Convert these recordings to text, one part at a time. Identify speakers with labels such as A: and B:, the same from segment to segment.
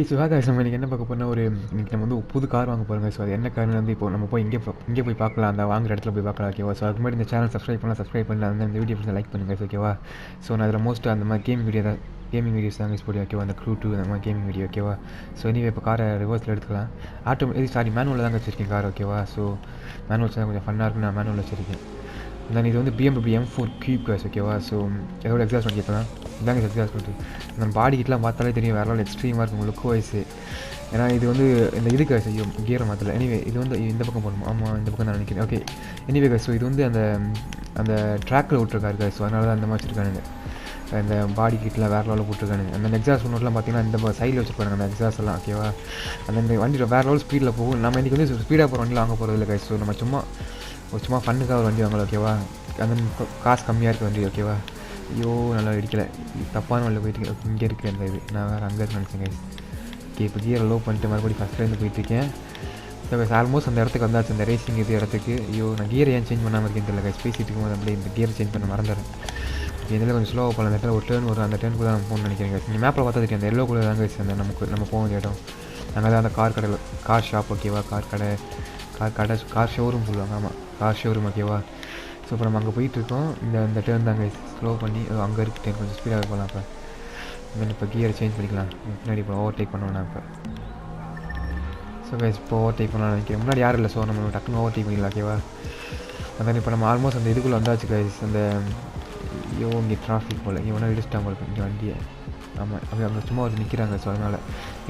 A: Guys நம்ம இன்றைக்கி என்ன பார்க்க போனால் இன்றைக்கி நம்ம வந்து புது கார் வாங்க போகிறோங்க. ஸோ அது என்ன கார்னு வந்து இப்போ நம்ம போய் இங்கே போய் பார்க்கலாம், அந்த வாங்குற இடத்துல போய் பார்க்கலாம். ஓகேவா? ஸோ அதுக்கு முன்னாடி இந்த சேனல் சப்ஸ்கிரைப் பண்ணலாம், அந்த வீடியோ பிடிச்சா லைக் பண்ணுங்கள். ஓகேவா? ஸோ நான் அதில் மோஸ்ட்டாக அந்த மாதிரி கேமிங் வீடியோஸ் தாங்க போடி. ஓகேவா? அந்த Crew2 அந்த மாதிரி கேமிங் வீடியோ. ஓகேவா? ஸோ இனிவே இப்போ காரை ரிவர்ஸில் எடுத்துக்கலாம். மேனுவலில் தாங்க வச்சுருக்கேன் கார். ஓகேவா? ஸோ மேனுவல்ஸ் தான் கொஞ்சம் ஃபன்னாக இருக்குன்னு நான் மேனுவல் வச்சுருக்கேன். தென் இது வந்து BMW M4 Cube காசு. ஓகேவா? ஸோ எதோட எக்ஸாஸ்ட் பண்ணி கேட்கலாம். இதாங்க எக்ஸாஸ்ட் பண்ணிட்டு நம்ம பாடி கிட்டலாம் பார்த்தாலே தெரியும், வேற லெவல் எக்ஸ்ட்ரீமாக இருக்கும் லுக் வைஸு. ஏன்னா இது வந்து இந்த இதுக்கு செய்யும் கியரை மாற்றல. எனிவே இது வந்து இந்த பக்கம் போகணும். ஆமாம், இந்த பக்கம் தான் நினைக்கிறேன். ஓகே, எனிவே ஸோ இது வந்து அந்த ட்ராக்கில் விட்ருக்காரு. ஸோ அதனால தான் அந்த மாதிரி வச்சுருக்கானுங்க. இந்த பாடி கிட்டலாம் வேறு லெவலில் போட்டிருக்கானுங்க. அந்த எக்ஸாஸ்ட் பண்ணலாம் பார்த்தீங்கன்னா இந்த சைடில் வச்சுருப்பாங்க அந்த எக்ஸாஸ்ட் எல்லாம். ஓகேவா? அந்த வண்டி வேறு லெவல் ஸ்பீடில் போகும். நம்ம இன்றைக்கி வந்து ஸ்பீடாக போகிற வண்டியில் வாங்க போகிறது இல்லை. ஸோ நம்ம சும்மா ஃபண்ணுக்காக ஒரு வண்டி வாங்கலாம். ஓகேவா? அந்த காசு கம்மியாக இருக்க வண்டி. ஓகேவா? ஐயோ, நல்லா இடிக்கலை, தப்பான வண்டியில் போயிட்டு இங்கே இருக்குது அந்த இது. நான் வேறு அங்கே இருக்கு நினச்சேன் கைஸ். ஓகே, இப்போ கியரை லோ பண்ணிட்டு மறுபடியும் ஃபஸ்ட்லேருந்து போயிட்டுருக்கேன். ஸோ கைஸ் ஆல்மோஸ்ட் அந்த இடத்துக்கு வந்தாச்சு, அந்த ரேசிங் இது இடத்துக்கு. ஐயோ, நான் கியரை ஏன் சேஞ்ச் பண்ணாமல் இருக்கேன்னு தெரியல கைஸ். பேசிட்டு இருக்கும்போது அப்படியே இந்த கியர் சேஞ்ச் பண்ண மறந்துடுறேன். இதில் கொஞ்சம் ஸ்லோவாக போகலாம். அந்த இடத்துல ஒரு டேர்ன் வரும், அந்த டேர்னுக்கு தான் நம்ம போகணும்னு நினைக்கிறேன் கைஸ். நீங்கள் மேப்பில் பார்த்தா தெரியும், அந்த எல்லோ கூட தாங்க கைஸ் அந்த நம்ம போக வேண்டிய இடம். நாங்கள் தான் அந்த கார் ஷாப். ஓகேவா? கார் ஷோரூம் சொல்லுவாங்க. ஆமாம், கார் ஷோரூம். ஓகேவா? ஸோ இப்போ நம்ம அங்கே போயிட்டுருக்கோம். இந்த டேர்ன் தாங்க ஸ்லோ பண்ணி அங்கே இருக்கு டேர்ன், கொஞ்சம் ஸ்பீடாக போகலாம். அப்போ தென் இப்போ கியரை சேஞ்ச் பண்ணிக்கலாம். முன்னாடி இப்போ ஓவர்டேக் பண்ணோன்னா இப்போ. ஸோ கைஸ் இப்போ ஓவர்டேக் பண்ணலாம் நினைக்கிறேன். முன்னாடி யாரும் இல்லை. ஸோ நம்ம டக்குன்னு ஓவர்டேக் பண்ணிக்கலாம். ஓகேவா? அதான் இப்போ நம்ம ஆல்மோஸ்ட் அந்த இதுக்குள்ளே வந்தாச்சு கைஸ். இங்கே டிராஃபிக் போல் இங்கே ஒன்றா இடிச்சிட்டாங்க போல இங்கே வண்டியை. ஆமாம், அங்கே சும்மா ஒரு நிற்கிறாங்க. ஸோ அதனால்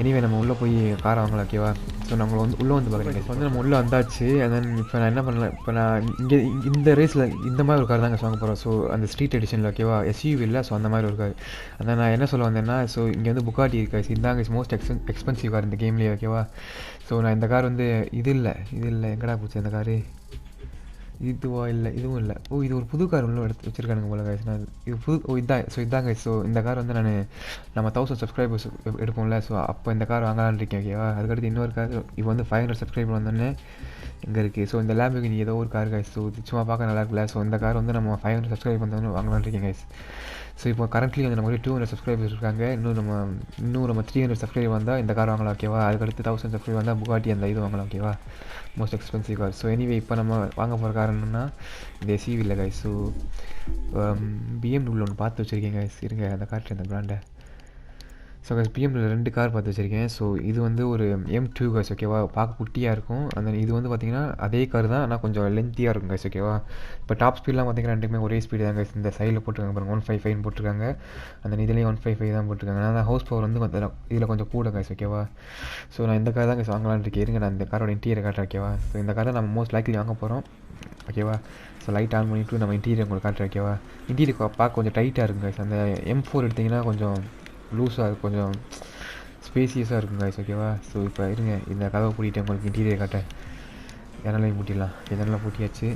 A: எனிவே நம்ம உள்ளே போய் காரை வாங்கலாம். ஓகேவா? ஸோ நம்மளை வந்து உள்ளே வந்து பார்க்குறேன். இப்போ வந்து நம்ம உள்ளே வந்தாச்சு. தென் இப்போ நான் என்ன பண்ணல, இப்போ நான் இங்கே இந்த ரேஸில் இந்த மாதிரி ஒரு கார் தாங்க வாங்க போகிறோம். ஸோ அந்த ஸ்ட்ரீட் எடிஷனில். ஓகேவா? SUV இல்லை. ஸோ அந்த மாதிரி ஒரு கார். அதான் நான் என்ன சொல்ல வந்தேன்னா, ஸோ இங்கே வந்து புகாட்டி இருக்கா. இதாங்க மோஸ்ட் எக்ஸ்பென்சிவ் கார் இந்த கேம்லேயே. ஓகேவா? ஸோ நான் இந்த கார் வந்து இது இல்லை எங்கடா போச்சு அந்த காரு? இதுவா? இல்லை, இதுவும் இல்லை. இது ஒரு புது கார் உள்ள எடுத்து வச்சுருக்கானுங்க போல கைஸ். நான் இது இதான் கைஸ். ஸோ இந்த கார் வந்து நம்ம 1000 சப்ஸ்கிரைபர்ஸ் எடுப்போம்ல. ஸோ அப்போ இந்த கார் வாங்கலான்னு இருக்கேன். ஓகேவா? அதுக்கடுத்து இன்னொரு கார் இப்போ வந்து 500 சப்ஸ்கிரைபர் வந்தோடனே இங்கே இருக்குது. ஸோ இந்த லேம்புக்கு ஏதோ ஒரு கார் கைஸ். ஸோ சும்மா பார்க்க நல்லா இருக்குல்ல. ஸோ இந்த கார் வந்து நம்ம 500 சப்ஸ்கிரைபர் வந்தோடனே வாங்கலான்னு இருக்கேன் கைஸ். ஸோ இப்போ கரண்ட்லி வந்து நம்ம 200 சப்ஸ்கிரைபர்ஸ் இருக்காங்க. இன்னும் நம்ம 300 சப்ஸ்கிரைபர் வந்தால் இந்த கார் வாங்கலாம். ஓகேவா? அதுக்கடுத்து 1000 சப்ஸ்கிரைபர் வந்தால் புகாட்டி அந்த இது வாங்கலாம். ஓகேவா? Most expensive car. So anyway இப்போ நம்ம வாங்க போகிற கார் என்னன்னா இந்த SUV இல்லை கைஸ். ஸோ BMW ஒன்று பார்த்து வச்சுருக்கேன் கைஸ். இருங்க அந்த கார்ட்டு அந்த பிராண்டை. ஸோ கைஸ் BMW 2 கார் பார்த்து வச்சுருக்கேன். ஸோ இது வந்து ஒரு M2 கைஸ். ஓகேவா? பார்க்க குட்டியாக இருக்கும். இது வந்து பார்த்திங்கன்னா அதே கார் தான், ஆனால் கொஞ்சம் லென்த்தியாக இருக்கும் கைஸ். ஓகேவா? இப்போ டாப் ஸ்பீட்லாம் பார்த்திங்கன்னா ரெண்டுமே ஒரே ஸ்பீடு தான் கைஸ். இந்த சைடில் போட்டிருக்காங்க பாருங்கள், 155 போட்டிருக்காங்க. இதுலேயும் 155 தான் போட்டிருக்காங்க. ஆனால் ஹவுஸ் பவர் வந்து இதில் கொஞ்சம் கூட கைஸ். ஓகேவா? ஸோ நான் இந்த கார் தான் கைஸ் வாங்கலான்னு இருக்கேன். இருங்க நான் இந்த காரோட இன்டீரியர் காட்டுறேன். ஓகேவா? ஸோ இந்த காரை நம்ம மோஸ்ட் லைக்லி வாங்க போகிறோம். ஓகேவா? ஸோ லைட் ஆன் பண்ணிவிட்டு நம்ம இன்டீரியர் உங்களுக்கு காட்டுறேன். ஓகேவா? இன்டீரியர் பார்க்க கொஞ்சம் டைட்டாக இருக்கும் கைஸ். அந்த M4 எடுத்திங்கன்னா கொஞ்சம் லூஸாக இருக்கும், கொஞ்சம் ஸ்பேசியஸாக இருக்கும் கைஸ். ஓகேவா? ஸோ இப்போ இருங்க இந்த கதவை பூட்டிட்டு உங்களுக்கு இன்டீரியர் காட்டேன். ஜன்னலையும் பூட்டிடலாம். ஜன்னலாம் பூட்டியாச்சு.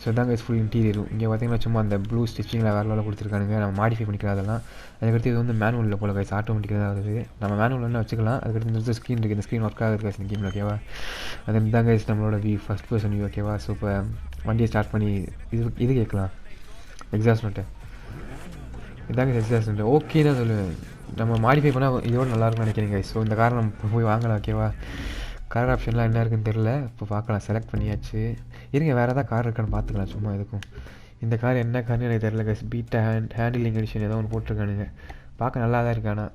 A: ஸோ இதான் கைஸ் ஃபுல் இன்டீரியர். இங்கே பார்த்தீங்கன்னா சும்மா அந்த ப்ளூ ஸ்டிச்சிங்கில் வேறு லெவலில் கொடுத்துருக்கானுங்க. நம்ம மாடிஃபை பண்ணிக்கலாம் அதெல்லாம். அதுக்கடுத்து இது வந்து மேனுவலில் போல கைஸ், ஆட்டோமேட்டிக்காக தான் வருது. நம்ம மேனுவல் என்ன வச்சுக்கலாம். அதுக்கடுத்து இந்த ஸ்க்ரீன் இருக்குது, இந்த ஸ்க்ரீன் ஒர்க் ஆகுது கைஸ் இந்த கேமில். ஓகேவா? அது இதான் கைஸ் நம்மளோட ஃபர்ஸ்ட் பர்சன் வியூ. ஓகேவா? ஸோ இப்போ வண்டியை ஸ்டார்ட் பண்ணி இது கேட்கலாம். எக்ஸாஸ்ட்மெண்ட்டு இதாங்க எக்ஸாஸ்ட்மெண்ட்டு ஓகே தான் சொல்லுவேன். நம்ம மாடிஃபை பண்ணால் இதோட நல்லாயிருக்கும்னு நினைக்கிறேன் கைஸ். ஸோ இந்த காரை நம்ம போய் வாங்கலாம். ஓகேவா? கார் ஆப்ஷன்லாம் என்ன இருக்குன்னு தெரில. இப்போ பார்க்கலாம். செலக்ட் பண்ணியாச்சு. இருங்க வேறு ஏதாவது கார் இருக்கான்னு பார்த்துக்கலாம் சும்மா எதுக்கும். இந்த கார் என்ன கார்னு எனக்கு தெரில கைஸ். பீட்டா ஹேண்டிலிங் எடிஷன் ஏதோ ஒன்று போட்டிருக்கானுங்க. பார்க்க நல்லா தான் இருக்கு. ஆனால்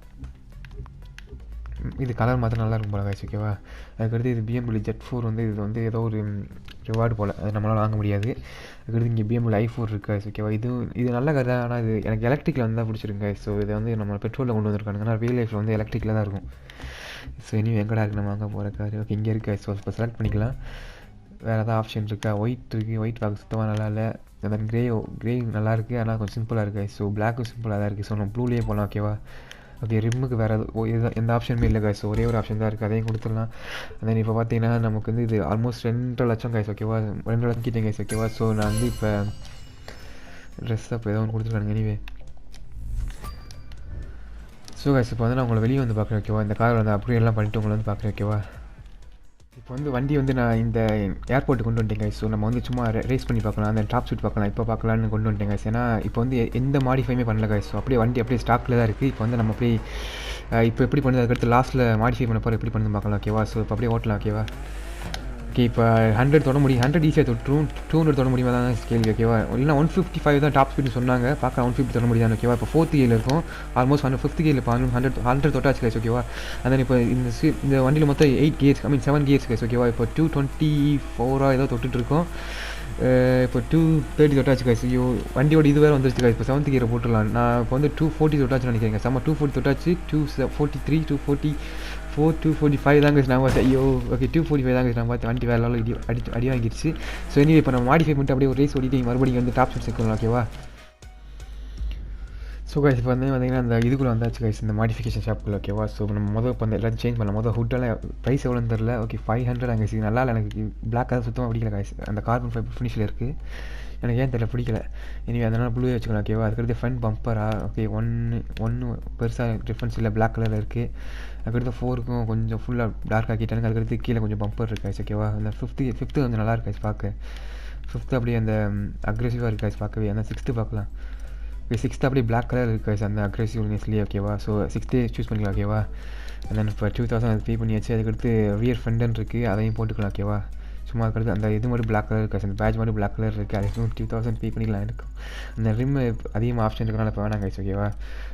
A: இது கலர் மாத்திரம் நல்லா இருக்கும் போல கைஸ். ஓகேவா? அதுக்கடுத்து இது BMW Z4 வந்து இது வந்து ஏதோ ஒரு ரிவார்டு போல், அது நம்மளால் வாங்க முடியாது. அதுக்கடுத்து இங்கே BMW i4 இருக்குது கைஸ். ஓகேவா? இது நல்ல கார் தான். ஆனால் இது எனக்கு எலக்ட்ரிக்கில் வந்து தான் பிடிச்சிருக்கு கைஸ். ஸோ இதை வந்து நம்ம பெட்ரோலில் கொண்டு வந்திருக்காங்க. ஆனால் ரியல் லைஃப்பில் வந்து எலக்ட்ரிக்கில் தான் இருக்கும். ஸோ இனியும் எங்கடா இருக்குது நம்ம வாங்க போகிற கார்? ஓகே, இங்கே இருக்குது. ஸோ இப்போ செலக்ட் பண்ணிக்கலாம். வேறு ஏதாவது ஆப்ஷன் இருக்கா? ஒயிட் இருக்குது. ஒயிட் பார்க்க சுத்தமாக நல்லா இல்லை. அந்த க்ரே நல்லா இருக்குது, ஆனால் கொஞ்சம் சிம்பிளாக இருக்குது. ஸோ பிளாக்கும் சிம்பிளாக தான் இருக்குது. ஸோ நம்ம ப்ளூலேயே போகலாம். ஓகேவா? ஓகே, ரிம்முக்கு வேறு எந்த ஆப்ஷனுமே இல்லை கைஸ். ஒரே ஒரு ஆப்ஷன் தான் இருக்குது, அதையும் கொடுத்துடலாம். தென் இப்போ பார்த்தீங்கன்னா நமக்கு வந்து இது ஆல்மோஸ்ட் 2.5 லட்சம் கைஸ். ஓகேவா? 2 லட்சம் கிட்டே கைஸ். ஓகேவா? ஸோ நான் வந்து இப்போ ட்ரெஸ் அப்போ ஏதோ ஒன்று கொடுத்துருக்கானுங்க. எனிவே ஸோ கைஸ் இப்போ வந்து நான் உங்களை வெளியே வந்து பார்க்குறேன். ஓகேவா? இந்த கார் வந்து அப்படியே எல்லாம் பண்ணிவிட்டு உங்களை வந்து பார்க்குறேன். ஓகேவா? இப்போ வந்து வண்டி வந்து நான் இந்த ஏர்போர்ட்டுக்கு கொண்டு வந்துட்டேன் கைஸ். ஸோ நம்ம வந்து சும்மா ரேஸ் பண்ணி பார்க்கலாம், அந்த டாப் ஸ்பீட் பார்க்கலாம், இப்போ பார்க்கலான்னு கொண்டு வந்துட்டேன் கைஸ். ஏன்னா இப்போ வந்து எந்த மாடிஃபைமே பண்ணல கைஸ். ஸோ அப்படியே வண்டி அப்படியே ஸ்டாக்கில் தான் இருக்குது. இப்போ வந்து நம்ம அப்படியே இப்போ எப்படி பண்ணுது அதுக்கடுத்து லாஸ்ட்டில் மாடிஃபை பண்ண போகிற எப்படி பண்ணுது பார்க்கலாம் ஓகேவா. ஸோ இப்போ அப்படியே ஓட்டலாம் ஓகேவா. ஓகே இப்போ 100 தொட முடியும், 100 ஈஸியாக தொட்டுரும், 200 தொட முடியுமா தான் கேள்வி ஓகேவா. இல்லைனா 155 தான் டாப் ஸ்பீட்னு சொன்னாங்க, பார்க்கலாம் 150 தொட முடியாது ஓகேவா. இப்போ 4th கியரில் இருக்கும், ஆல்மோஸ்ட் 5th கியரில் இப்போ 100 தொட்டாச்சு கைஸ் ஓகேவா. அண்ட் இப்போ இந்த வண்டியில் மொத்தம் 8 கியர்ஸ், 7 கியர்ஸ் கைஸ் ஓகேவா. இப்போ 224 ஏதோ தொட்டுட்டு இருக்கோம். இப்போ 230 தொட்டாச்சு கைஸ். ஐயோ வண்டியோட இது வேறு வந்துருச்சு கைஸ். இப்போ 7th கியரை போட்டுடலாம். நான் இப்போ வந்து 240 தொட்டாச்சுன்னு நினைக்கிறேன். செம்ம 240 தொட்டாச்சு, 243, 244, 245 தாங்க நான் பார்த்து. ஐயோ ஓகே 245 தாங்க நான் பார்த்து. வண்டி வேறு லெவலில் அடி வாங்கிடுச்சு. ஸோ இனி இப்போ நம்ம மாடிஃபை பண்ணிட்டு அப்படியே ஒரு ரேஸ் ஓடிட்டு மறுபடியும் வந்து டாப் ஸ்பீட் சேர்க்கணும் ஓகேவா. ஸோ கைஸ் இப்போ வந்து பார்த்திங்கன்னா அந்த இதுக்குள்ளே வந்தாச்சு கைஸ், இந்த மாடிஃபிகேஷன் ஷாப்புக்குள்ள ஓகேவா. ஸோ நம்ம மொதல் இப்போ அந்த எல்லாத்தையும் சேஞ்ச் பண்ணலாம். ஹுட்டெல்லாம் ப்ரைஸ் எவ்வளோன்னு தெரில. ஓகே 500 அங்கே சி நல்லா இல்லை எனக்கு. பிளாக்காக சுத்தமாக பிடிக்கல கைஸ். அந்த கார்பன் ஃபைபர் ஃபினிஷில் இருக்குது, எனக்கு ஏன் தெரியல பிடிக்கல. இனி அதனால் ப்ளூவே வச்சுக்கலாம் ஓகேவா. அதுக்கடுத்து ஃப்ரண்ட் பம்பரா ஓகே ஒன்று பெருசாக டிஃப்ரென்ஸ் இல்லை, பிளாக் கலரில் இருக்குது. அதுக்கடுத்து 4க்கும் கொஞ்சம் ஃபுல்லாக டார்க் ஆக்கிட்டாங்க. அதுக்கடுத்து கீழே கொஞ்சம் பம்பர் இருக்குது கைஸ் ஓகேவா. அந்த 5th கொஞ்சம் நல்லா இருக்கு கைஸ் பார்க்க. 5th அப்படியே அந்த அக்ரெசிவாக இருக்குது கைஸ் பார்க்கவே. அந்த 6th பார்க்கலாம். ஓகே 6th அப்படியே பிளாக் கலர் இருக்குது கைஸ் அந்த அக்ரெசிவ்னஸ்லேயே ஓகேவா. ஸோ 6th சூஸ் பண்ணிக்கலாம் ஓகேவா. அண்ட் தென் இப்போ 2000 அது பே பண்ணியாச்சு. அதுக்கடுத்து ரியர் ஃப்ரண்ட்னு இருக்குது, அதையும் போட்டுக்கலாம் ஓகேவா. சும்மா அதுக்கடுத்து அந்த இது மட்டும் பிளாக் கலர் இருக்குது, அந்த பேட்ச் மட்டும் பிளாக் கலர் இருக்குது, அதுக்கும் 2000 பே பண்ணிக்கலாம் இருக்கும். அந்த ரிம் அதிகமாக ஆப்ஷன் இருக்கிறனால இப்போ வேணாம் கைஸ் ஓகேவா.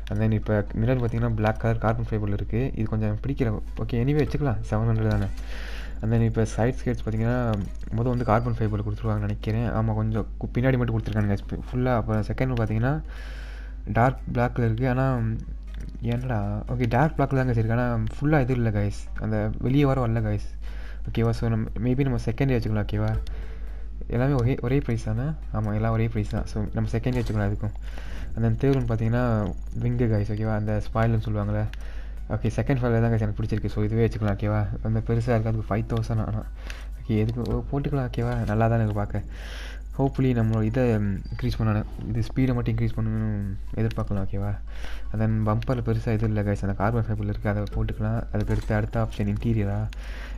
A: அண்ட் தென் இப்போ மிரர் பார்த்திங்கன்னா பிளாக் கலர் கார்பன் ஃபைபரில் இருக்குது, இது கொஞ்சம் பிடிக்கல. ஓகே எனிவே வச்சுக்கலாம், 700 தானே. அண்ட் தென் இப்போ சைட் ஸ்கேட்ஸ் பார்த்திங்கன்னா வந்து கார்பன் ஃபைபரில் கொடுத்துருவாங்கன்னு நினைக்கிறேன். ஆமாம் கொஞ்சம் பின்னாடி மட்டும் கொடுத்துருக்காங்க ஃபுல்லாக. அப்போ செகண்ட் பார்த்திங்கன்னா டார்க் பிளாக்கில் இருக்குது. ஆனால் என்னடா ஓகே டார்க் பிளாக்கில் தாங்க இருக்குது, ஆனால் ஃபுல்லாக இது இல்லை கைஸ், அந்த வெளியே வரல கைஸ் ஓகேவா. ஸோ நம்ம மேபி நம்ம செகண்டே வச்சுக்கலாம் ஓகேவா. எல்லாமே ஒரே ப்ரைஸ் தானே. ஆமாம் எல்லாம் ஒரே ப்ரைஸ் தான். ஸோ நம்ம செகண்டே வச்சுக்கலாம் அதுக்கும். அந்த தேர்ட் ஒன் பார்த்தீங்கன்னா விங்கு கைஸ் ஓகேவா, அந்த ஸ்பாயில்னு சொல்லுவாங்களே. ஓகே செகண்ட் ஃபைலில் தான் கைஸ் எனக்கு பிடிச்சிருக்கு. ஸோ இதுவே வச்சுக்கலாம் ஓகேவா. அந்த பெருசாக இருக்குது, அதுக்கு 5000 ஆனால் ஓகே எதுக்கு போட்டுக்கலாம் ஓகேவா. நல்லா தான் எனக்கு பார்க்க. ஹோப்ஃபுல்லி நம்மளோட இதை இன்க்ரீஸ் பண்ணணும், இது ஸ்பீடை மட்டும் இன்க்ரீஸ் பண்ணணும் எதிர்பார்க்கலாம் ஓகேவா. அண்ட் தென் பம்பரில் பெருசாக இது இல்லை கைஸ், அந்த கார்பன் ஃபைபரில் இருக்குது, அதை போட்டுக்கலாம். அதுக்கு அடுத்த ஆப்ஷன் இன்டீரியரா.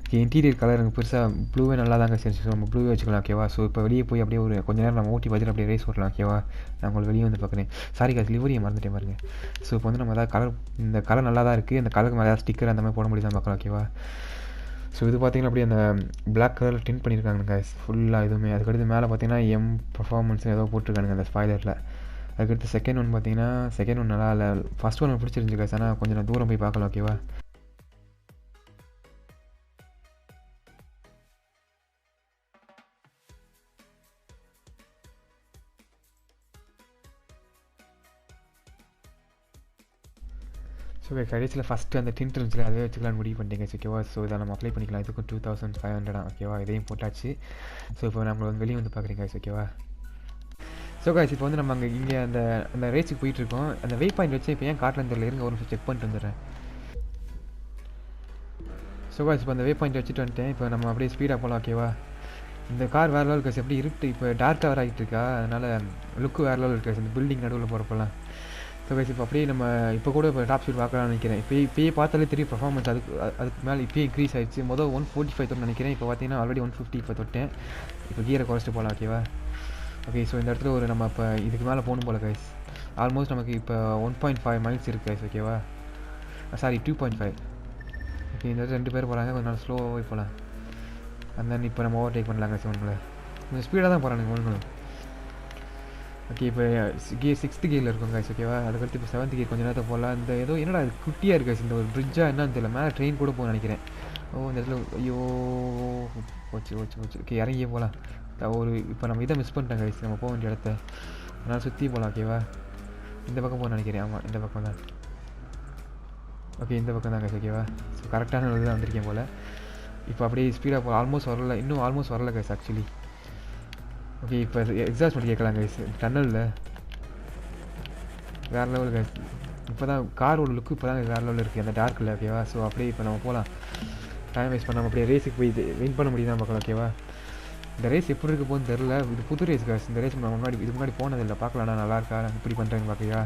A: ஓகே இன்டீரியர் கலர் எனக்கு பெருசாக ப்ளூவே நல்லா தாங்க சரி. ஸோ நம்ம ப்ளூவே வச்சுக்கலாம் ஓகேவா. ஸோ இப்போ வெளியே போய் அப்படியே ஒரு கொஞ்ச நேரம் நம்ம ஓட்டி பார்த்துட்டு அப்படியே ரேஸ் ஓட்டலாம் ஓகேவா. நான் உங்களுக்கு வெளியே வந்து பார்க்குறேன். சாரி கைஸ் லிவரியை மறந்துட்டேன் பாருங்க. ஸோ இப்போ வந்து நம்ம ஏதாவது இந்த கலர் நல்லா தான் இருக்குது, இந்த கலருக்கு மேலே ஏதாவது ஸ்டிக்கர் அந்த மாதிரி போட முடியுதான் பார்க்கலாம் ஓகேவா. ஸோ இது பார்த்திங்கன்னா அப்படியே அந்த பிளாக் கலரில் டிண்ட் பண்ணியிருக்காங்க கைஸ் ஃபுல்லாக இதுவுமே. அதுக்கடுத்து மேலே பார்த்தீங்கன்னா எம் பர்ஃபார்மன்ஸ் ஏதோ போட்டிருக்கானுங்க அந்த ஸ்பாய்லரில். அதுக்கடுத்து செகண்ட் ஒன் பார்த்தீங்கன்னா செகண்ட் ஒன் நல்லா இல்லை, ஃபஸ்ட் ஒன் பிடிச்சிருந்துச்சு கைஸ், ஆனால் கொஞ்சம் நான் தூரம் போய் பார்க்கலாம் ஓகேவா. ஸோ கடைசியில் ஃபஸ்ட்டு அந்த டிண்ட் இருந்துச்சு, அதே வச்சுக்கலான்னு முடிவு பண்ணிட்டீங்க ஓகேவா. ஸோ இதை நம்ம அப்ளை பண்ணிக்கலாம். இதுக்கும் 2500 ஓகேவா. இதையும் போட்டாச்சு. ஸோ இப்போ நம்ம வந்து வெளியே வந்து பார்க்குறீங்க ஓகேவா. ஸோ கைஸ் இப்போ வந்து நம்ம இங்கே அந்த ரேஸுக்கு போயிட்டுருக்கோம். அந்த வே பாயிண்ட் வச்சு இப்போ ஏன் காட்டில் தெரியல, இருங்க ஒரு நிமிஷம் செக் பண்ணிட்டு வந்துடுறேன். ஸோ கைஸ் இப்போ அந்த வே பாயிண்ட் வச்சுட்டு வந்துட்டேன். இப்போ நம்ம அப்படியே ஸ்பீடாக போகலாம் ஓகேவா. இந்த கார் வேறு லெவல் கைஸ், எப்படி இருட்டு இப்போ டார்க்காக வேறு ஆகிட்டு இருக்கா, அதனால் லுக்கு வேறு லெவல் இருக்குது இந்த பில்டிங் நடுவில் போகிறப்பெல்லாம். ஸோ கைஸ் இப்போ அப்படியே நம்ம இப்போ கூட இப்போ டாப் ஸ்பீட் பார்க்கலாம்னு நினைக்கிறேன். இப்போயே பார்த்தாலே தெரியும் பர்ஃபார்மன்ஸ் அதுக்கு மேலே இப்போயே இன்க்ரீஸ் ஆகிடுச்சு. 145 தொட்டு நினைக்கிறேன், இப்போ பார்த்தீங்கன்னா ஆல்ரெடி 150 இப்போ தொட்டேன். இப்போ கியரை குறைச்சிட்டு போகலாம் ஓகேவா. ஓகே ஸோ இந்த இடத்துல ஒரு நம்ம இப்போ இதுக்கு மேலே போகணும் போல் கைஸ். ஆல்மோஸ்ட் நமக்கு இப்போ 1.5 மைல்ஸ் இருக்குது கைஸ் ஓகேவா. சாரி 2.5. ஓகே இந்த இடத்துல 2 பேர் போகிறாங்க, கொஞ்சம் நாள் ஸ்லோவாகவே போகலாம். அண்ட் தென் இப்போ நம்ம ஓவர்டேக் பண்ணலாம் கைஸ். ஒன்றுங்களே கொஞ்சம் ஸ்பீடாக தான் போகிறானுங்க ஒன்றுங்களும். ஓகே இப்போ 6th கியரில் இருக்கும் கைஸ் ஓகேவா. அதுக்கடுத்து இப்போ 7th கியர் கொஞ்சம் நேரத்தை போகலாம். இந்த ஏதோ என்னடா அது குட்டியாக இருக்குது கைஸ், இந்த ஒரு பிரிட்ஜாக என்னன்னு தெரியல, மேலே ட்ரெயின் கூட போக நினைக்கிறேன். இந்த இடத்துல ஐயோ போச்சு. ஓகே இறங்கியே போகலாம். ஒரு இப்போ நம்ம இதை மிஸ் பண்ணிட்டோம் கைஸ், நம்ம போக வேண்டிய இடத்த. அதனால் சுற்றி போகலாம் ஓகேவா. இந்த பக்கம் போக நினைக்கிறேன். ஆமாம் இந்த பக்கம் தான். ஓகே இந்த பக்கம் தான் கைஸ் ஓகேவா. ஸோ கரெக்டான இது தான் வந்திருக்கேன் போல். இப்போ அப்படியே ஸ்பீடாக போகலாம். ஆல்மோஸ்ட் வரல கைஸ் ஆக்சுவலி. ஓகே இப்போ எக்ஸாஸ்ட் பண்ணி கேட்கலாம் கைஸ். டன்னலில் வேறு லெவல் கைஸ். இப்போ தான் காரோட லுக்கு இப்போ தான் வேறு லெவலில் இருக்குது அந்த டார்க்கில் ஓகேவா. ஸோ அப்படியே இப்போ நம்ம போகலாம், டைம் வேஸ்ட் பண்ணாமல் அப்படியே ரேஸுக்கு போய் வின் பண்ண முடியுதான் பார்க்கலாம் ஓகேவா. இந்த ரேஸ் எப்படி இருக்க போகுதுன்னு தெரில, இது புது ரேஸ் கைஸ். இந்த ரேஸ் நம்ம முன்னாடி போனதில்லை, பார்க்கலாம்னா நல்லா இருக்கா இப்படி பண்ணுறேன்னு பார்க்கையா.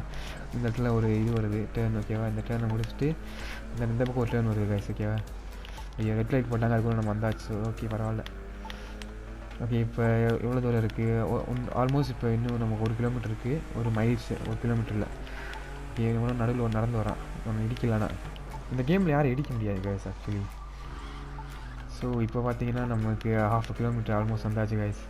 A: இந்த இடத்துல ஒரு இது வருது டேர்ன் ஓகேவா. இந்த டேர்னை முடிச்சுட்டு இந்த பக்கம் ஒரு டேர்ன் வருது கைஸ் ஓகேவா. ஐயோ ரெட் லைட் போட்டாங்க, அதுக்குள்ள நம்ம வந்தாச்சு. ஓகே பரவாயில்ல. ஓகே இப்போ எவ்வளோ தூரம் இருக்குது? ஆல்மோஸ்ட் இப்போ இன்னும் நமக்கு 1 கிலோமீட்டர் இருக்குது, ஒரு மைல்ஸ் 1 கிலோமீட்டரில். ஓகே இவ்வளோ நடுவில் நடந்து வரான், நம்ம இடிக்கலான்னா. இந்த கேமில் யாரும் இடிக்க முடியாது கைஸ் ஆக்சுவலி. ஸோ இப்போ பார்த்தீங்கன்னா நமக்கு 1/2 கிலோமீட்டர் ஆல்மோஸ்ட் வந்தாச்சு கைஸ்.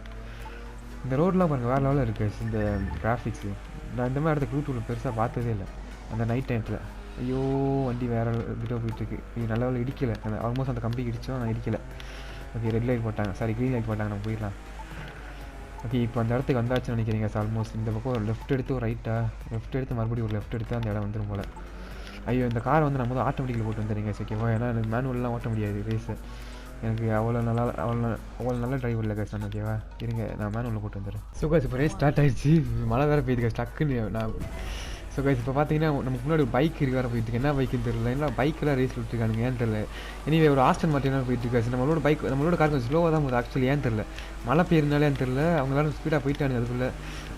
A: இந்த ரோடெலாம் பாருங்கள் வேறு லெவலில் இருக்குது கைஸ். இந்த கிராஃபிக்ஸு நான் இந்த மாதிரி இடத்த Crew 2 பெருசாக பார்த்ததே இல்லை அந்த நைட் டைமில். ஐயோ வண்டி வேறு கிட்ட போயிட்டுருக்கு. இது நல்ல வேலை இடிக்கலை, அந்த ஆல்மோஸ்ட் அந்த கம்பி இடித்தோம், நான் இடிக்கலை. ஓகே ரெட் லைட் போட்டாங்க, சாரி க்ரீன் லைட் போட்டாங்க, நம்ம போயிடலாம். ஓகே இப்போ அந்த இடத்துக்கு வந்தாச்சுன்னு நினைக்கிறீங்க ஆல்மோஸ்ட். இந்த பக்கம் ஒரு லெஃப்ட் எடுத்து ஒரு லெஃப்ட் எடுத்து மறுபடியும் ஒரு லெஃப்ட் எடுத்து அந்த இடம் வந்துடும் போல். ஐயோ இந்த காரை வந்து நம்ம வந்து ஆட்டோமேட்டிக்கில் போட்டு வந்துடுறீங்க ஓகேவா, ஏன்னா எனக்கு மேனுவல்லாம் ஓட்ட முடியாது ரேஸை. எனக்கு அவ்வளோ நல்ல டிரைவர் இல்லை கேஸ். ஓகேவா இருங்க, நான் மேனுவலில் போட்டு வந்துடுறேன். ஸோ கேஸ் இப்போ ரேஸ் ஸ்டார்ட் ஆகிடுச்சு, மழை வேறு பெய்யுது கேஸ் டக்குன்னு. நான் ஸோ கைஸ் இப்போ பார்த்தீங்கன்னா நமக்கு முன்னாடி ஒரு பைக் வேறு போயிட்டுருக்கு. என்ன பைக்குன்னு தெரியல, என்ன பைக்கெலாம் ரேஸ் விட்டுருக்கானுங்க ஏன்னு தெரியல. எனிவே ஒரு ஆஸ்டன் மார்ட்டின் போயிட்டுருக்காச்சு. நம்மளோட கார் கொஞ்சம் ஸ்லோவாக தான் போகுது ஆக்சுவலி, ஏன்னு தெரியல. மழை பெய்யறதுனாலே ஏன்னு தெரியல, அவங்களால ஸ்பீடாக போயிட்டானுங்க அதுக்குள்ளே.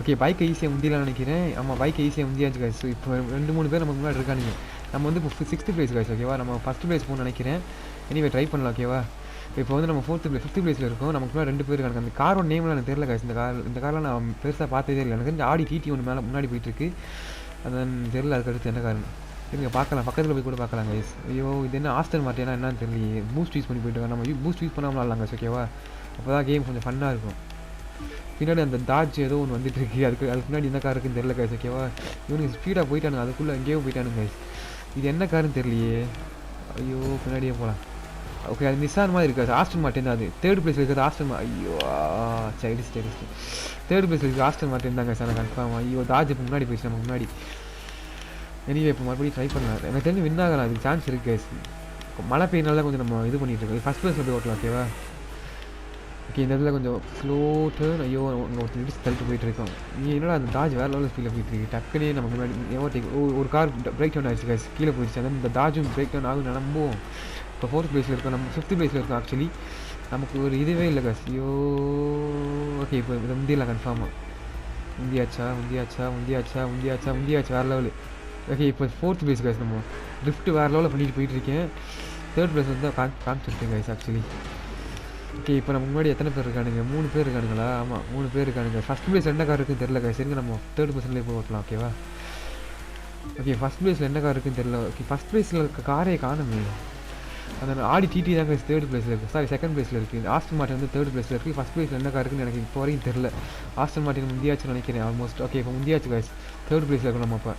A: ஓகே பைக்கை ஈஸியாக முந்தியலாம்னு நினைக்கிறேன். ஆமாம் பைக்கை ஈஸியாக முந்தியாச்சு கைஸ். ஸோ இப்போ 2-3 பேர் நமக்கு முன்னாடி இருக்கானுங்க. நம்ம வந்து இப்போ 6th பிளேஸ் கைஸ் ஓகேவா, நம்ம 1st பிளேஸ் போகணும்னு நினைக்கிறேன். எனிவே ட்ரை பண்ணலாம் ஓகேவா. இப்போ வந்து நம்ம 5th பிளேஸில் இருக்கோம். நமக்கு முன்னாடி 2 பேர் இருக்காங்க. அந்த காரோட நேம்லாம் எனக்கு தெரியல கைஸ். இந்த காரில் நான் பெருசாக பார்த்ததே இல்லை. எனக்கு வந்து ஆடி டிடி ஒன்று மேலே முன்னாடி போயிட்டுருக்கு, அதான் தெரியல. அதுக்கடுத்து என்ன காரணம் இருங்க பார்க்கலாம், பக்கத்தில் போய் கூட பார்க்கலாம் கைஸ். ஐயோ இது என்ன ஆஸ்டன் மார்ட்டினா என்னன்னு தெரியலையே. பூஸ்ட் யூஸ் பண்ணி போயிட்டு நம்ம பூஸ்ட் யூஸ் பண்ணாமல் விளாட்லாம் கைஸ் ஓகேவா. அப்போ தான் கேம் கொஞ்சம் ஃபன்னாக இருக்கும். பின்னாடி அந்த டாஜ் ஏதோ ஒன்று வந்துட்டு இருக்கு, அதுக்கு முன்னாடி என்ன கார் இருக்குன்னு தெரியல கைஸ் ஓகேவா. இவனுக்கு ஸ்பீடாக போயிட்டானுங்க, அதுக்குள்ளே எங்கேயோ போயிட்டானுங்க கைஸ். இது என்ன காருன்னு தெரியலையே. ஐயோ பின்னாடியே போகலாம். ஓகே அது நிசான் மாதிரி இருக்காது, ஆஸ்டன் மார்ட்டின் தான் அது. 3rd பிளேஸில் இருக்கிறது ஆஸ்டன் ஐயோ சைடிஸ் 3rd பிளேஸில் இருக்குது ஆஸ்டன் மார்ட்டின் தாங்க சார் கன்ஃபார்ம். ஐயோ தாஜ் இப்போ முன்னாடி போயிடுச்சு நமக்கு முன்னாடி. எனிவே இப்போ மறுபடியும் ட்ரை பண்ணலாம், எனக்கு தெரிஞ்சு வின் ஆகலாம், அதுக்கு சான்ஸ் இருக்குது. மழை பெய்யனால கொஞ்சம் நம்ம இது பண்ணிட்டு இருக்கோம். 1st பிளேஸில் போய் ஓட்டலாம் ஓகேவா. ஓகே இந்த இடத்துல கொஞ்சம் ஸ்லோ டர்ன். ஐயோ ஒருத்தர் இடிச்சு தள்ளிட்டு போயிட்டு இருக்கோம். நீ என்னடா அந்த தாஜ் வேறு லெவலில் ஸ்பீடில் போயிட்டு இருக்கு. டக்குனே நம்ம முன்னாடி ஒரு கார் பிரேக் டவுன் ஆகிடுச்சு கைஸ், கீழே போயிடுச்சு. அந்த இந்த தாஜும் பிரேக் டவுன் ஆகும் நம்புவோம். இப்போ 4th பிளேஸில் இருக்கோம், நம்ம 5th பிளேஸில் இருக்கோம் ஆக்சுவலி. நமக்கு ஒரு இதுவே இல்லை கைஸ். ஐயோ ஓகே இப்போ இதை முந்தியலாம் கன்ஃபார்மாக. முந்தியாச்சா வேறு லெவலு. ஓகே இப்போ 4th பிளேஸ் கைஸ். நம்ம ட்ரிஃப்ட் வேறு லெவலில் பண்ணிட்டு போயிட்டுருக்கேன். 3rd பிளேஸ் வந்து காமிச்சிருக்கேன் கைஸ் ஆக்சுவலி. ஓகே இப்போ நம்ம முன்னாடி எத்தனை பேர் இருக்கானுங்க? 3 பேர் இருக்கானுங்களா? ஆமாம் 3 பேர் இருக்கானுங்க. 1st பிளேஸ் என்ன கார் இருக்குன்னு தெரியல கைஸ். சரிங்க நம்ம 3rd பிளேஸ்லேயே போய் ஓட்டலாம் ஓகேவா. ஓகே 1st பிளேஸில் என்ன கார் இருக்குன்னு தெரியல. ஓகே 1st பிளேஸில் இருக்க காரே காணுமே. அந்த ஆடி டிடி தான் கைஸ் 3rd பிளேஸில் இருக்குது, சாரி 2nd பிளேஸில் இருக்குது. ஆஸ்டன் மார்ட்டின் வந்து 3rd பிளேஸில் இருக்குது. 1st பிளேஸில் என்ன கார் இருக்குன்னு எனக்கு இப்போ வரைக்கும் தெரியல. ஆஸ்டன் மார்ட்டின் முந்தியாச்சுன்னு நினைக்கிறேன் ஆல்மோஸ்ட். ஓகே இப்போ முந்தியாச்சு கைஸ், 3rd பிளேஸில் இருக்கும் நம்ம. இப்போ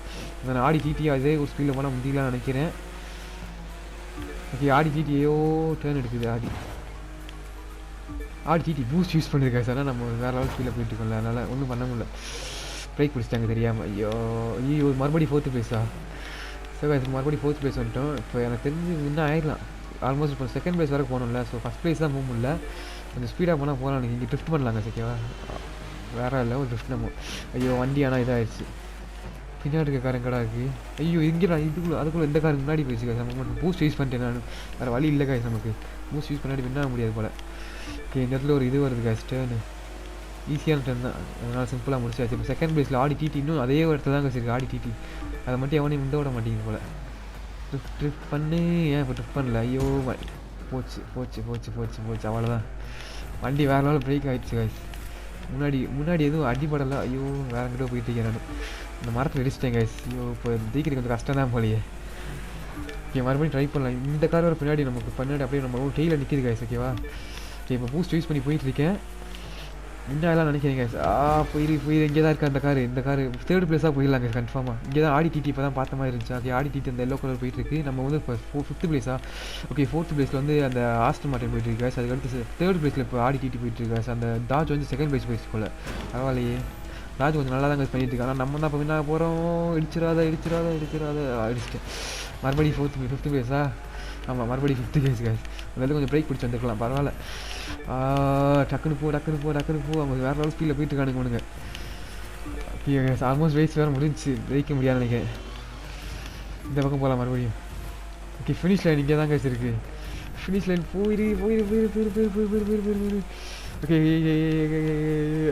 A: அந்த ஆடி டிடி அதே ஒரு ஸ்பீடில் போனால் முந்தியலான்னு நினைக்கிறேன். ஓகே ஆடி டிடியோ டேர்ன் எடுக்குது. ஆடி டிடி பூஸ்ட் யூஸ் பண்ணியிருக்கேன் சார், ஆனால் நம்ம வேறு லெவல் ஸ்பீடில் போயிட்டு இருக்கோம்ல, அதனால் ஒன்றும் பண்ண முடியல. பிரேக் பிடிச்சிட்டாங்க தெரியாமல். ஐயோ மறுபடியும் 4th பிளேஸா. ஸோ கைஸ் மறுபடியும் 4th பிளேஸ் வந்துட்டோம். இப்போ எனக்கு தெரிஞ்சு இன்னும் ஆயிடலாம் ஆல்மோஸ்ட். இப்போ 2nd பிளேஸ் வரை போகணும்ல. ஸோ 1st பிளேஸ் தான் போக முடியல, கொஞ்சம் ஸ்பீடாக போனால் போகலாம். எனக்கு இங்கே ட்ரிஃப்ட் பண்ணலாங்க ஓகேவா, வேறு இல்லை ஒரு ட்ரிஃப்ட் நம்ம. ஐயோ வண்டி ஆனால் இதாகிடுச்சு. பின்னாடி இருக்க கார் எங்கடா இருக்குது? ஐயோ இங்கே அதுக்குள்ளே எந்த காருக்கு முன்னாடி போயிடுச்சு கைஸ். நம்ம பூஸ்ட் யூஸ் பண்ணிட்டேன் நான், வேறு வழி இல்லை கைஸ். நமக்கு பூஸ்ட் யூஸ் பண்ணாடி வின் ஆக முடியாது போல். ஓகே இந்த இடத்துல ஒரு இது வருது கைஸ், டேர்னு ஈஸியான டர்ன் தான், அதனால் சிம்பிளாக முடிச்சாச்சு. இப்போ 2nd பிளேஸில் ஆடி டிடி இன்னும் அதே இடத்துல தான் கைஸ் இருக்குது ஆடி டிடி. அதை மட்டும் எவனையும் முந்த விட மாட்டேங்குது போல். ட்ரிப் பண்ணு, ஏன் இப்போ ட்ரிப் பண்ணல? ஐயோ போச்சு அவ்வளோதான். வண்டி வேறு லெவலில் பிரேக் ஆகிடுச்சு கைஸ். முன்னாடி எதுவும் அடிபடலை. ஐயோ வேறு எங்கிட்ட போயிட்டு இருக்கேன் நான். இந்த மரத்தில் இடிச்சிட்டேன் கைஸ். ஐயோ இப்போ தீக்கிறது கொஞ்சம் கஷ்டம் தான் போலையே. ஓகே மறுபடியும் ட்ரை பண்ணலாம். இந்த கார் வர பின்னாடி நமக்கு பின்னாடி அப்படியே நம்ம டெய்லில் நிற்கிது கைஸ் ஓகேவா. ஓகே இப்போ பூஸ்ட் யூஸ் பண்ணி போயிட்டுருக்கேன். இன்னும் எல்லாம் நினைக்கிறேன் கைஸ். போயிரு இங்கே தான் இருக்கா இந்த கார் 3rd பிளேஸாக போயிடலாங்க கன்ஃபார்மாக. இங்கே தான் ஆடி டிடி இப்போ தான் பார்த்த மாதிரி இருந்துச்சு. ஓகே ஆடி டிடி அந்த எல்லோ கலர் போயிட்டுருக்கு. நம்ம வந்து இப்போ 5th பிளேஸா. ஓகே 4th பிளேஸில் வந்து அந்த ஆஸ்டன் மார்ட்டின் போயிட்டுருக்கு கைஸ். அதுக்கடுத்து 3rd பிளேஸில் இப்போ ஆடி டிடி போயிட்டுருக்கு கைஸ். அந்த தாஜ் வந்து 2nd பிளேஸ் போயிடுச்சு போல். பரவாயில்லையே, தாஜ் கொஞ்சம் நல்லா தான் கைஸ் பண்ணிட்டு இருக்கு. ஆனால் நம்ம தான் இப்போ வின் ஆக போகிறோம். இடிச்சிடாத அடிச்சிட்டேன். மறுபடியும் 5th பிளேஸா. ஆமாம் மறுபடியும் 5th பிளேஸ் கைஸ். அதில் கொஞ்சம் பிரேக் பிடிச்சி வந்துருக்கலாம், பரவாயில்ல. டக்குன்னு போ. அவங்க வேறு லெவல் ஸ்பீடில் போயிட்டு இருக்கானுங்க. ஓகே ஆல்மோஸ்ட் ரேஸ் வேறு முடிஞ்சு, ஜெயிக்க முடியாதுன்னு நினைக்கிறேன். இந்த பக்கம் போகலாம் மறுபடியும். ஓகே ஃபினிஷ் லைன் இங்கே தான் கைஸ் இருக்குது. ஃபினிஷ் லைன் போயிரு. ஓகே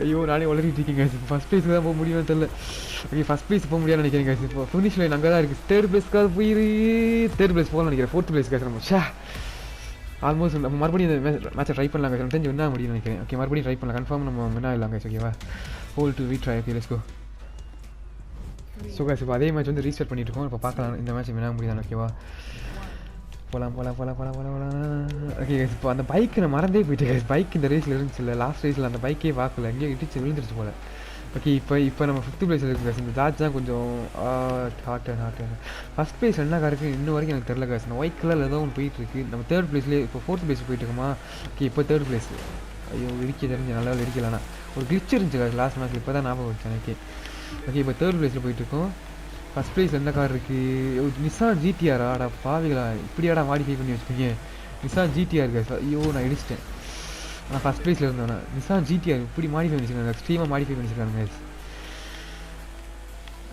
A: ஐயோ நானே வளரிட்டு இருக்கேன் கைஸ். 1st பிளேஸுக்கு தான் போக முடியும்னு தெரியல. ஓகே 1st பிளேஸ் போக முடியாதுன்னு நினைக்கிறேன் கைஸ். இப்போ ஃபினிஷ் லைன் அங்கே தான் இருக்குது. 3rd பிளேஸ்க்காக போயிரு. 3rd பிளேஸ் போகலாம்னு நினைக்கிறேன். 4th place guys. நம்ம ஆல்மோஸ்ட் நம்ம மறுபடியும் இந்த மேட்சை ட்ரை பண்ணலாம் கைஸ். தெரிஞ்சு வின் ஆக முடியும்னு நினைக்கிறேன். ஓகே மறுபடியும் ட்ரை பண்ணலாம், கன்ஃபார்ம் நம்ம வின் ஆகலாம் கைஸ். ஓகேவா, whole to retry. Okay let's go. So guys இப்போ அதே மேட்ச் வந்து ரீஸ்டார்ட் பண்ணிட்டு இருக்கோம். இப்போ பார்க்கலாம் இந்த மேட்ச் வின் ஆக முடியுதானே. ஓகேவா, போகலாம். ஓகே கைஸ், இப்போ அந்த பைக்கு நான் மறந்தே போயிட்டேன் கைஸ். பைக் இந்த ரேஸில் இருந்துச்சு இல்லை, லாஸ்ட் ரேஸில் அந்த பைக்கே பார்க்கல, எங்கேயோ இடிச்சு விழுந்துருச்சு போல். ஓகே இப்போ நம்ம 5th பிளேஸில் இருக்குது கைஸ். இந்த ஜார்ஜ் தான் கொஞ்சம் ஹார்ட் ஃபஸ்ட் பிளேஸ் என்ன காருக்கு இன்னும் வரைக்கும் எனக்கு தெரில கைஸ். நான் ஒயிட் கலரில் ஏதோ ஒன்று போயிட்டுருக்கு. நம்ம 3rd பிளேஸ்லேயே இப்போ 4th பிளேஸ் போயிட்டுருக்கோமா. ஓகே இப்போ 3rd பிளேஸ். ஐயோ இடிக்க தெரிஞ்சு நல்லா இடிக்கலண்ணா, ஒரு கிளிச் இருந்துச்சு கைஸ் லாஸ்ட் மேட்ச்சில், இப்போ தான் ஞாபகம் வச்சேன் எனக்கு. ஓகே இப்போ 3rd பிளேஸில் போயிட்டுருக்கோம். ஃபஸ்ட் ப்ரைஸ் எந்த கார் இருக்குது? Nissan GTR. ஆடா பாவிகளா, இப்படியாடா மாடிஃபை பண்ணி வச்சுக்கோங்க. Nissan GTR guys. ஐயோ நான் இடிச்சிட்டேன். ஆனால் ஃபஸ்ட் ப்ரைஸில் இருந்தேன். நிசான் ஜிடிஆர் இப்படி மாடிஃபை பண்ணி வச்சுருக்காங்க, எக்ஸ்ட்ரீமாக மாடிஃபை பண்ணி வச்சுருக்காங்க கைஸ்.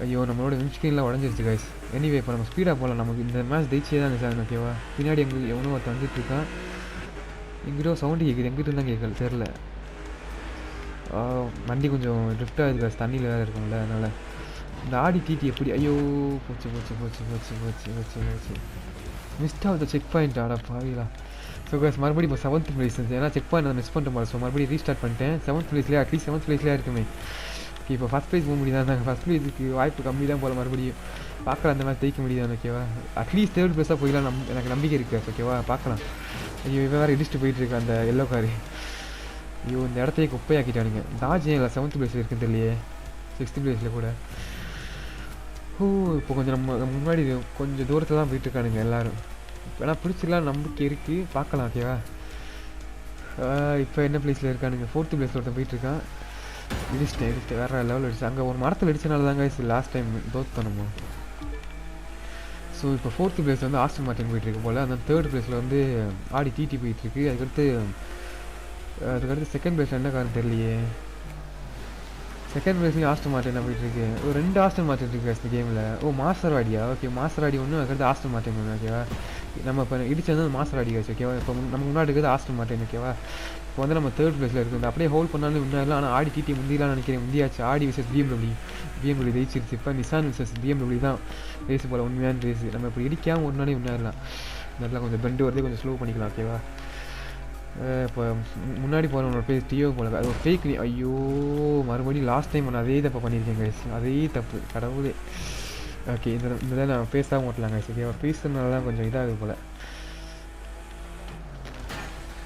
A: ஐயோ நம்மளோட விண்ஸ்க்ரீன்லாம் உடஞ்சிருச்சு கைஸ். எனிவே இப்போ நம்ம ஸ்பீடாக போகலாம், நமக்கு இந்த மேட்ச் ஜெயிச்சே தான் நிசான். ஓகேவா, பின்னாடி எவனோ ஒருத்தர் வந்துட்டுருக்கான். எங்கிட்ட சவுண்டு கேட்குது, எங்கிட்ட இருந்தால் கேட்கல தெரில. வண்டி கொஞ்சம் ட்ரிஃப்ட் ஆகுது கைஸ், தண்ணியில் வேறு இருக்கும்ல, அதனால். இந்த ஆடி டிடி எப்படி, ஐயோ போச்சு மிஸ்ட் ஆகுது செக் பாயிண்ட். ஆடா பாவிகளா. ஸோ கைஸ் மறுபடியும் இப்போ 7th பிளேஸ் இருந்துச்சு, ஏன்னா செக் பாயிண்ட் அதை மிஸ் பண்ணிட்டு போகிறேன். ஸோ மறுபடியும் ரீஸ்டார்ட் பண்ணிட்டேன். 7th பிளேஸ்லேயே அட்லீஸ்ட் 7th பிளேஸ்லேயே இருக்குமே. ஓகே இப்போ ஃபஸ்ட் ப்ரைஸ் போக முடியுதா? ஃபஸ்ட் ப்ரைஸுக்கு வாய்ப்பு கம்மி தான் போல். மறுபடியும் பார்க்கலாம் அந்த மாதிரி ஜெயிக்க முடியுது. ஓகேவா, அட்லீஸ்ட் 3rd பிளேஸாக போயிடலாம், எனக்கு நம்பிக்கை இருக்குது. ஓகேவா பார்க்கலாம். ஐயோ இவன் வேறு இடிச்சுட்டு போயிட்டுருக்கு அந்த எல்லோ காரு. ஐயோ இந்த இடத்தையே குப்பையாக்கிட்டானுங்க. டாஜ் ஏன் இல்லை 7th பிளேஸில் இருக்குன்னு தெரியலையே, 6th பிளேஸில் கூட. இப்போ கொஞ்சம் நம்ம முன்னாடி கொஞ்சம் தூரத்தில் தான் போயிட்டுருக்கானுங்க எல்லோரும். ஏன்னா பிடிச்சிடலாம் நம்பிக்கை இருக்குது, பார்க்கலாம். ஓகேவா, இப்போ என்ன பிளேஸில் இருக்கானுங்க? 4th பிளேஸில் ஒருத்தன் போயிட்டுருக்கான். இடிச்சிட்டு வேறு லெவல் அடிச்சு. அங்கே ஒரு மரத்தில் அடிச்சனால தாங்க லாஸ்ட் டைம் தோற்று நம்ம. ஸோ இப்போ 4th பிளேஸ் வந்து ஆஸ்டன் மார்ட்டின் போயிட்டுருக்கு போல். அந்த 3rd பிளேஸில் வந்து ஆடி டிடி போயிட்டுருக்கு. அதுக்கடுத்து 2nd பிளேஸில் என்ன காரணம் தெரியலையே. 2nd பிளேஸ்லேயும் ஆஸ்டன் மார்ட்டின் போயிட்டுருக்கு. ஒரு 2 ஆஸ்டன் மார்ட்டின் இருக்குது இந்த கேமில். மாசராடியா? ஓகே மாசராடி ஒன்று, அதுக்கடுத்து ஆஸ்டன் மார்ட்டின் ஒன்று. ஓகேவா, நம்ம இப்போ இடிச்சது மாசராடி ஆச்சு. ஓகேவா, இப்போ நம்ம முன்னாடி இருக்குது ஆஸ்டன் மார்ட்டின். ஓகேவா, இப்போ வந்து நம்ம 3rd பிளேஸில் இருக்குது. அப்படியே ஹோல்ட் பண்ணாலும் முன்னாடி. ஆனால் ஆடி டிடி முந்திலாம் நினைக்கிறேன், முந்தியாச்சு. ஆடி விசஸ் பிஎம்டபிள்யூ ஜெயிச்சிருச்சு. இப்போ நிசான் விசஸ் பிஎம்டபிள்யூ தான் ரேஸ் போல், உண்மையான ரேஸ். நம்ம இப்போ இடிக்காமல் ஒரு நாளே முன்னாடிலாம் நல்லா கொஞ்சம் பெண்டு வரதே கொஞ்சம் ஸ்லோ பண்ணிக்கலாம். ஓகேவா, இப்போ முன்னாடி போகிறவனோட பேர் டியோ போல, அது ஒரு ஃபேக். ஐயோ மறுபடியும் லாஸ்ட் டைம் நான் அதே தப்பு பண்ணியிருக்கேன் கைஸ், அதே தப்பு கடவுளே. ஓகே இந்த நான் பேசாமல் ஓட்டலாம் கைஸ். ஓகேவா, பேசுறதுனால தான் கொஞ்சம் இதாகுது போல்.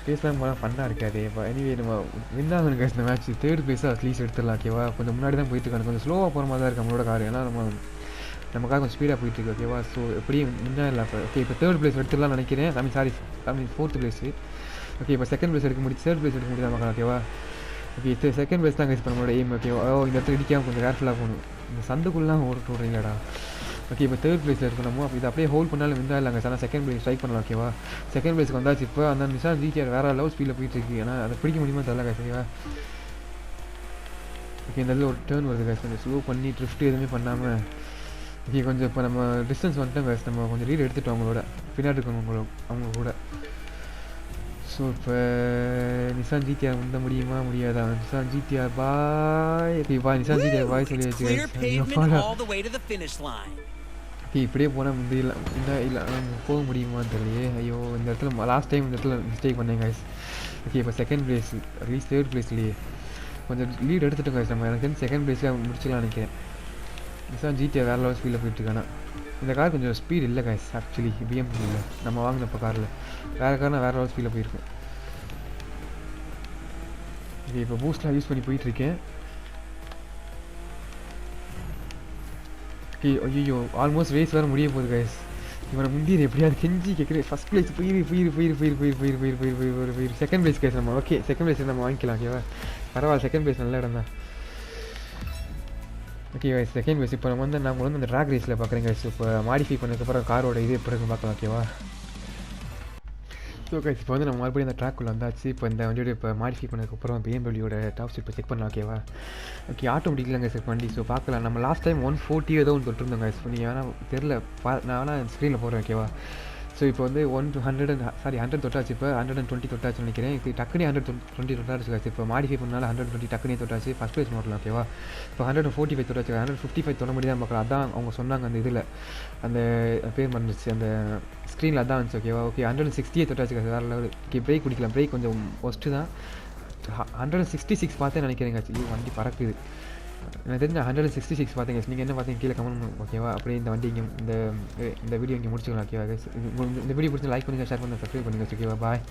A: பேசலாம் போனால் ஃபன்னாக இருக்காது. இப்போ எனிவே நம்ம வின் ஆகணும் கைஸ் இந்த மேட்ச். 3rd பிளேஸாக அட்லீஸ்ட் எடுத்துடலாம். ஓகேவா, கொஞ்சம் முன்னாடி தான் போயிட்டுருக்காங்க, கொஞ்சம் ஸ்லோவாக போகிற மாதிரி தான் இருக்குது நம்மளோட கார். ஏன்னா நமக்காக கொஞ்சம் ஸ்பீடாக போயிட்டுருக்கு. ஓகேவா, ஸோ எப்படியும் வின்னா இல்லை. இப்போ ஓகே இப்போ 3rd பிளேஸ் எடுத்துடலாம் நினைக்கிறேன். Sorry 4th place. ஓகே இப்போ 2nd பிளேஸ் எடுக்க முடியும், 3rd பிளேஸ் எடுக்க முடியாது மக்கள். ஓகேவா, ஓகே 2nd பிளேஸ் தான் கைஸ் இப்போ நம்மளோட எய்ம். ஓகேவா, இந்த இடத்துல இடிக்காமல் கொஞ்சம் கேர்ஃபுல்லாக போகணும். இந்த சந்துக்குள்ளலாம் ஓட்டு விட்றீங்களாடா. ஓகே இப்போ 3rd பிளேஸில் இருக்கணும். அப்போ இது அப்படியே ஹோல்ட் பண்ணாலும் வின் ஆகலாங்க. ஆனால் 2nd பிளேஸ் ட்ரை பண்ணலாம். ஓகேவா, 2nd பிளேஸ்க்கு வந்தாச்சு. இப்போ அந்த நிசான் ஜிடிஆர் வேறு லெவல் ஸ்பீடில் போயிட்டுருக்கு. ஏன்னா அதை பிடிக்க முடியுமா தெரியல கைஸ். ஓகேவா, ஓகே இந்த இடத்துல ஒரு டேர்ன் வருது கைஸ், கொஞ்சம் ஸ்லோ பண்ணி ட்ரிஃப்ட் எதுவுமே பண்ணாமல். ஓகே கொஞ்சம் இப்போ நம்ம டிஸ்டன்ஸ் வந்துட்டோம் கைஸ், நம்ம கொஞ்சம் லீட் எடுத்துட்டோம் அவங்களோட, பின்னாடி இருக்கவங்க அவங்க கூட. ஸோ இப்போ நிசான் ஜிடிஆர் முந்த முடியுமா முடியாதா? நிசான் ஜிடிஆர் பாய். ஓகே பாய் நிசான் ஜிடிஆர் பாய் சொல்லி வச்சு ஓகே இப்படியே போனால் முந்தையில இல்லை போக முடியுமான்னு தெரியலையே. ஐயோ இந்த இடத்துல லாஸ்ட் டைம் இந்த இடத்துல மிஸ்டேக் பண்ணேன் கைஸ். ஓகே இப்போ 2nd பிளேஸ் அட்லீஸ்ட் 3rd பிளேஸ்லேயே கொஞ்சம் லீட் எடுத்துட்டோம் கைஸ். நம்ம எனக்கு தெரிஞ்சு 2nd பிளேஸில் முடிச்சுக்கலாம் நினைக்கிறேன். நிசான் ஜிடிஆர் வேறு லெவல் ஸ்பீடில் போயிட்டுருக்கானா. இந்த கார் கொஞ்சம் ஸ்பீட் இல்லை கைஸ் ஆக்சுவலி. பிஎம்டபிள்யூ நம்ம வாங்கினப்போ காரில் வேறு கார்னா வேறு லெவல் ஸ்பீடில் போயிருக்கும். ஓகே இப்போ பூஸ்ட்லாம் யூஸ் பண்ணி போயிட்டுருக்கேன். ஓகே ஐயோ ஆல்மோஸ்ட் ரேஸ் வேறு முடிய போகுது கைஸ். இவனை முந்தியது எப்படியாவது கெஞ்சி கேட்குறேன். ஃபஸ்ட் பிளேஸ் போயிரு 2nd பிளேஸ் கைஸ் நம்ம. ஓகே 2nd பிளேஸ் நம்ம வாங்கிக்கலாம். ஓகேவா பரவாயில்ல, 2nd பிளேஸ் நல்ல இடம் தான். Okay guys 2nd place. இப்போ நம்ம வந்து நாங்கள் வந்து அந்த ட்ராக் ரேஸில் பார்க்குறேன் கைஸ். இப்போ மாடிஃபை பண்ணதுக்கப்புறம் காரோட இது எப்படி இருக்குன்னு பார்க்கலாம். ஓகேவா, ஸோ கைஸ் இப்போ வந்து நம்ம மறுபடியும் அந்த ட்ராக்குள்ளே வந்தாச்சு. இப்போ இந்த வண்டியோட இப்போ மாடிஃபை பண்ணதுக்கப்புறம் பிஎம்டபிள்யூட டாப் ஸ்பீட் இப்போ செக் பண்ணலாம். ஓகேவா, ஓகே ஆட்டோமேட்டிக்கலாங்க செக் பண்ணி. ஸோ பார்க்கலாம், நம்ம லாஸ்ட் டைம் 140 ஏதோ ஒன்று தொட்டிருந்தோம் கைஸ். நீங்கள் வேணால் தெரில நான் வேணால் ஸ்க்ரீனில் போடுறேன். ஓகேவா, ஸோ இப்போ வந்து 100 தொட்டாச்சு. இப்போ 120 தொட்டாச்சுன்னு நினைக்கிறேன். இது டக்குனே 120 தொட்டாச்சு. இப்போ மாடிஃபை பண்ணால 120 டக்குனே தொட்டாச்சு. ஃபஸ்ட் ப்ரைஸ் மாடல் ஓகேவா. இப்போ 145 தொட்டாச்சு. 155 தொட முடியாது பார்க்கலாம். அதான் அவங்க சொன்னாங்க அந்த இதில், அந்த பேர் மறந்துச்சு, அந்த ஸ்க்ரீனில் அதான் வந்துச்சு ஓகேவா. ஓகே 168 தொட்டாச்சு. வேறு லெவல். ஓகே பிரேக் குடிக்கலாம். பிரேக் கொஞ்சம் ஒஸ்ட்டு தான். 166 பார்த்தேன் நினைக்கிறேங்க. ஐயோ வண்டி பறக்குது. எனக்கு தெரிஞ்ச 166 பார்த்தீங்க. நீங்கள் என்ன பார்த்தீங்க கீழே கமெண்ட் ஓகேவா. அப்படியே இந்த வண்டி இங்கே இந்த வீடியோ இங்கே முடிச்சுக்கலாம் ஓகேவா. இந்த வீடியோ பிடிச்சி லைக் பண்ணுங்கள், ஷேர் பண்ணுங்கள், சப்ஸ்கிரைப் பண்ணுங்கள் ஓகேவா. பாய்.